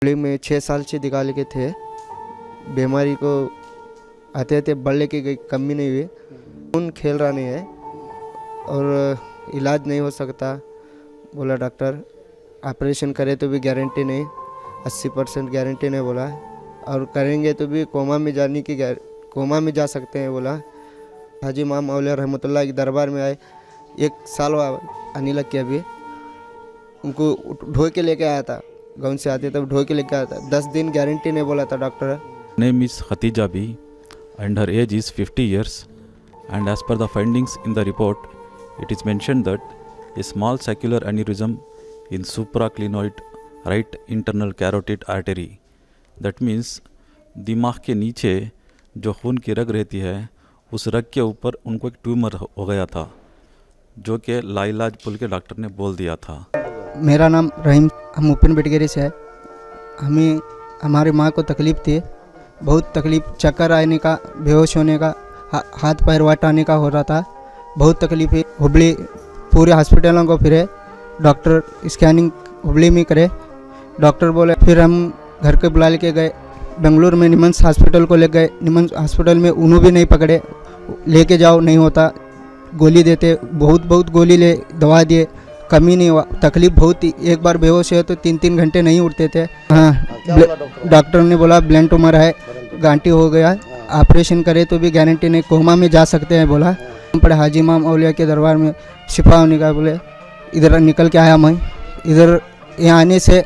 Family में 6 साल से निकाल के थे। बीमारी को आते आते बढ़ने की कोई कमी नहीं हुई। खून खेल रहा नहीं है और इलाज नहीं हो सकता बोला डॉक्टर। ऑपरेशन करे तो भी गारंटी नहीं, 80% गारंटी नहीं बोला। और करेंगे तो भी कोमा में जा सकते हैं बोला। हाजी इमाम औलिया रहमतुल्लाह के दरबार में आए, 1 साल आने लग के अभी उनको ढो के लेके आया था। गाँव से आते तब ढो के लेके आया था। 10 दिन गारंटी नहीं बोला था doctor. Name is Khatija B and her age is 50 years, and as per the findings in the report, it is mentioned that a small saccular aneurysm in supraclinoid right internal carotid artery, that means दिमाग के नीचे जो खून की रग रहती है उस रग के ऊपर उनको एक ट्यूमर हो गया था, जो कि लाइलाज पुल के डॉक्टर ने बोल दिया था। मेरा नाम रहीम, हम उपिन बेटगेरी से है। हमारी माँ को तकलीफ़ थी, बहुत तकलीफ़, चक्कर आने का, बेहोश होने का, हाथ पैर वाट आने का हो रहा था। बहुत तकलीफ़ है। हुबली पूरे हॉस्पिटलों को फिरे, डॉक्टर स्कैनिंग हुबली में करे, डॉक्टर बोले। फिर हम घर के बुला के गए, बेंगलुरु में निमंस हॉस्पिटल को ले गए। निमंस हॉस्पिटल में उन्हों भी नहीं पकड़े, लेके जाओ नहीं होता, गोली देते, बहुत गोली ले, दवा दिए, कमी नहीं हुआ। तकलीफ़ बहुत थी। एक बार बेहोश है तो 3 घंटे नहीं उठते थे। हाँ, डॉक्टर ने बोला ब्रेन ट्यूमर है, गांठी हो गया, ऑपरेशन करे तो भी गारंटी नहीं, कोमा में जा सकते हैं बोला। हम पढ़े हाजी इमाम औलिया के दरबार में, शिफा होने का बोले। इधर निकल के आया मैं, इधर यहाँ आने से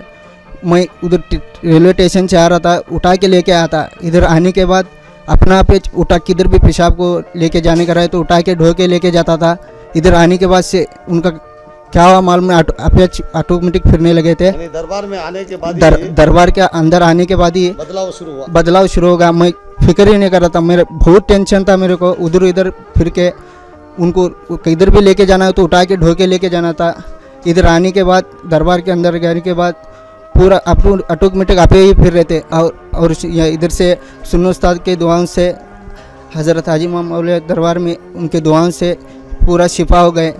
मैं उधर रेलवे स्टेशन से आ रहा था, उठा के लेके आया था। इधर आने के बाद अपना पे उठा, किधर भी पेशाब को लेके जाने का रहे तो उठा के ढो के लेके जाता था। इधर आने के बाद से उनका क्या हुआ मालूम है, ऑटोमेटिक फिरने लगे थे। दरबार में आने के बाद दरबार के अंदर आने के बाद ही बदलाव शुरू होगा। मैं फिक्र ही नहीं कर रहा था, मेरे बहुत टेंशन था मेरे को। उधर इधर फिर के उनको किधर भी लेके जाना है तो उठा के ढो के लेके जाना था। इधर आने के बाद, दरबार के अंदर जाने के बाद पूरा ऑटोमेटिक आप ही फिर रहे थे। और इधर से सुन्नी उस्ताद के दुआओं से, हज़रत हाजी इमाम औलिया दरबार में उनके दुआओं से पूरा शिफा हो गए।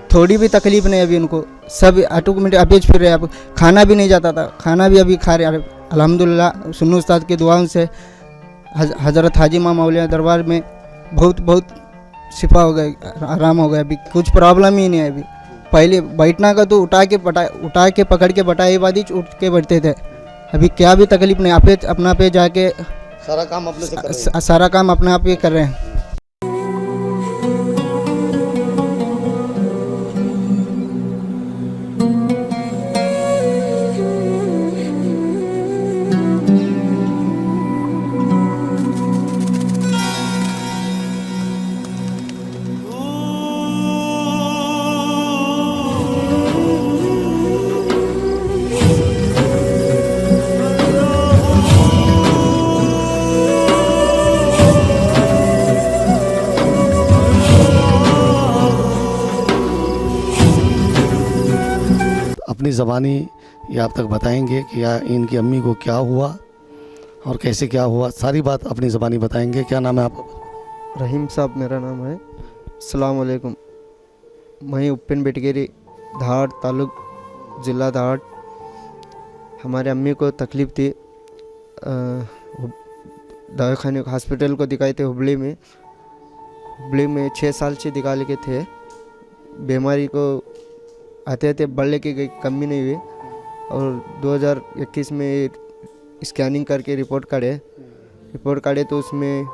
थोड़ी भी तकलीफ़ नहीं अभी उनको, सब ऑटोमेटिक अभी फिर रहे। अब खाना भी नहीं जाता था, खाना भी अभी खा रहे। अल्हम्दुलिल्लाह सुन्नी उस्ताद के दुआओं से, हज़रत हाजी इमाम औलिया दरबार में बहुत शिफा हो गए, आराम हो गया। अभी कुछ प्रॉब्लम ही नहीं है अभी। पहले बैठना का तो उठा के पकड़ के बटाई बाद ही उठ के बैठते थे। अभी क्या भी तकलीफ़ नहीं, आप अपना पे जाके सारा काम अपने से कर रहे हैं। सारा काम अपने आप ही कर रहे हैं। अपनी ज़बानी ये आप तक बताएंगे कि या इनकी अम्मी को क्या हुआ और कैसे क्या हुआ, सारी बात अपनी ज़बानी बताएंगे। क्या नाम है आपका? रहीम साहब मेरा नाम है। अस्सलाम वालेकुम। मैं उपिन बेटगेरी, धाड़ तालुक, ज़िला धाड़। हमारे अम्मी को तकलीफ़ थी, दवाखाने हॉस्पिटल को दिखाए थे हुबली में 6 साल से निकाल के थे। बीमारी को आते आते बढ़ने की कोई कमी नहीं हुई। और 2021 में स्कैनिंग करके रिपोर्ट काढ़े तो उसमें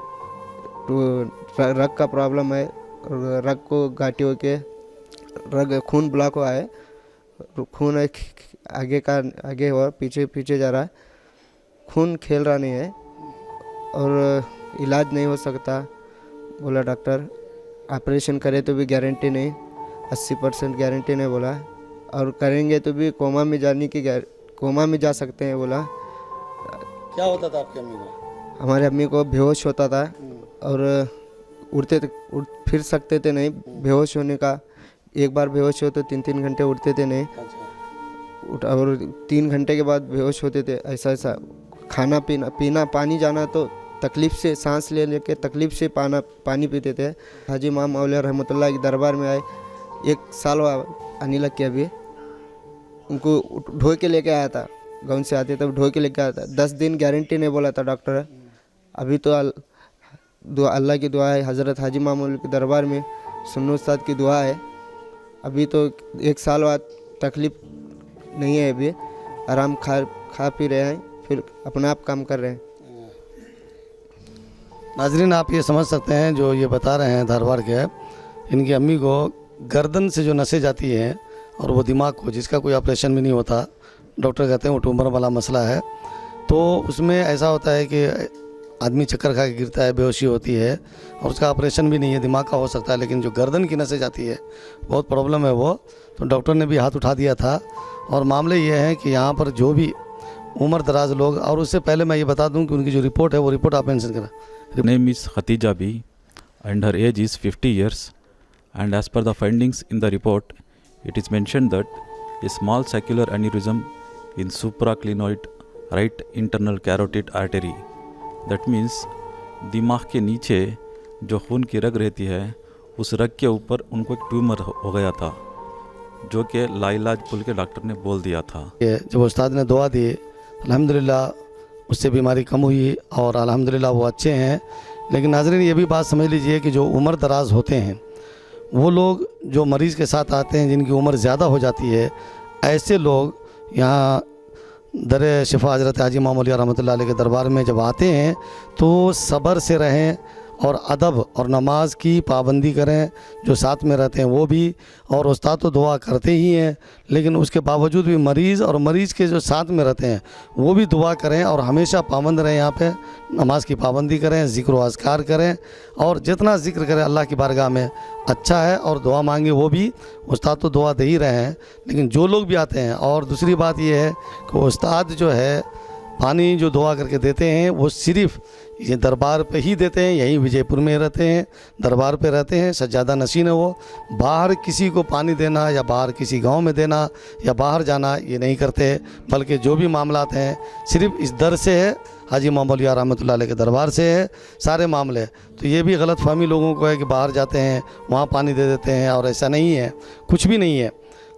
रग का प्रॉब्लम है। और रग को गांठी होके रग खून ब्लॉक हुआ है। खून आगे हुआ, पीछे जा रहा है। खून खेल रहा नहीं है और इलाज नहीं हो सकता बोला डॉक्टर। ऑपरेशन करे तो भी गारंटी नहीं, 80% गारंटी नहीं बोला। और करेंगे तो भी कोमा में जा सकते हैं बोला। क्या होता था आपकी अम्मी को? हमारे अम्मी को बेहोश होता था और उठ फिर सकते थे नहीं। बेहोश होने का, एक बार बेहोश हो तो 3 घंटे उठते थे नहीं। और 3 घंटे के बाद बेहोश होते थे। ऐसा खाना पीना पानी जाना तो तकलीफ़ से, सांस लेने के तकलीफ़ से पानी पीते थे। हाजी इमाम औलिया रहमतुल्लाह के दरबार में आए, 1 साल आने लग के अभी उनको ढो के लेके आया था। गाँव से आते तब ढो के लेके आता। 10 दिन गारंटी नहीं बोला था डॉक्टर। अभी तो अल्लाह की दुआ है, हज़रत हाजी मामूल के दरबार में सुन्नू उस्ताद की दुआ है। अभी तो 1 साल बाद तकलीफ़ नहीं है, अभी आराम खा पी रहे हैं, फिर अपना आप काम कर रहे हैं। नाजरीन, आप ये समझ सकते हैं जो ये बता रहे हैं धारवाड़ के, इनकी अम्मी को गर्दन से जो नसें जाती हैं और वो दिमाग को, जिसका कोई ऑपरेशन भी नहीं होता, डॉक्टर कहते हैं वो ट्यूमर वाला मसला है, तो उसमें ऐसा होता है कि आदमी चक्कर खा के गिरता है, बेहोशी होती है और उसका ऑपरेशन भी नहीं है, दिमाग का हो सकता है, लेकिन जो गर्दन की नसें जाती है बहुत प्रॉब्लम है वो। तो डॉक्टर ने भी हाथ उठा दिया था। और मामले ये हैं कि यहाँ पर जो भी उम्र दराज लोग, और उससे पहले मैं ये बता दूं कि उनकी जो रिपोर्ट है वो रिपोर्ट आप मेंशन करें। Her name is Khatija B and her age is 50 years, and as per the findings in the report, it is mentioned that a small saccular aneurysm in supraclinoid right internal carotid artery, that means दिमाग के नीचे जो खून की रग रहती है उस रग के ऊपर उनको एक ट्यूमर हो गया था, जो कि लाइलाज पुल के डॉक्टर ने बोल दिया था। ये जब उस्ताद ने दुआ दी, अल्हम्दुलिल्लाह उससे बीमारी कम हुई और अल्हम्दुलिल्लाह वो अच्छे हैं। लेकिन नाज़रीन, ये भी बात समझ लीजिए कि जो उम्र दराज होते हैं वो लोग जो मरीज़ के साथ आते हैं, जिनकी उम्र ज़्यादा हो जाती है, ऐसे लोग यहाँ दर शिफा हज़रत हाजी मामूलिया रहमतुल्लाह अलैह के दरबार में जब आते हैं तो सब्र से रहें और अदब और नमाज की पाबंदी करें। जो साथ में रहते हैं वो भी, और उस्ताद तो दुआ करते ही हैं, लेकिन उसके बावजूद भी मरीज़ और मरीज़ के जो साथ में रहते हैं वो भी दुआ करें और हमेशा पाबंद रहें। यहाँ पे नमाज की पाबंदी करें, ज़िक्र व अज़कार करें, और जितना ज़िक्र करें अल्लाह की बारगाह में अच्छा है, और दुआ मांगे वो भी। उस्ताद तो दुआ दे ही रहे हैं, लेकिन जो लोग भी आते हैं, और दूसरी बात ये है कि उस्ताद जो है पानी जो दुआ करके देते हैं वो सिर्फ़ ये दरबार पे ही देते हैं, यहीं विजयपुर में रहते हैं, दरबार पे रहते हैं, सज्जादा नशीन है वो। बाहर किसी को पानी देना या बाहर किसी गांव में देना या बाहर जाना ये नहीं करते, बल्कि जो भी मामलात हैं सिर्फ़ इस दर से है, हाजी मामूलिया रहमतुल्लाह अलैह के दरबार से है सारे मामले। तो ये भी गलत फहमी लोगों को है कि बाहर जाते हैं वहाँ पानी दे देते हैं, और ऐसा नहीं है, कुछ भी नहीं है।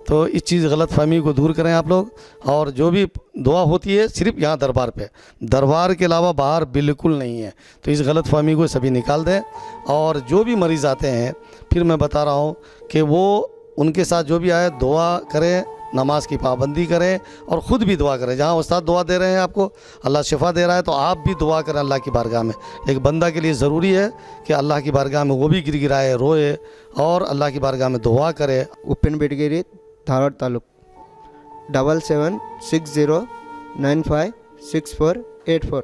तो इस चीज़ गलत फहमी को दूर करें आप लोग, और जो भी दुआ होती है सिर्फ यहाँ दरबार पे, दरबार के अलावा बाहर बिल्कुल नहीं है। तो इस गलत फहमी को सभी निकाल दें। और जो भी मरीज़ आते हैं, फिर मैं बता रहा हूँ कि वो उनके साथ जो भी आए दुआ करें, नमाज की पाबंदी करें और ख़ुद भी दुआ करें। जहाँ उस्ताद दुआ दे रहे हैं आपको, अल्लाह शिफा दे रहा है, तो आप भी दुआ करें अल्लाह की बारगाह में। एक बंदा के लिए ज़रूरी है कि अल्लाह की बारगाह में वो भी गिड़गिड़ाए, रोए और अल्लाह की बारगाह में दुआ करे। उपेन बेटगिरी, धारवाड़ तालुक, 7760956484।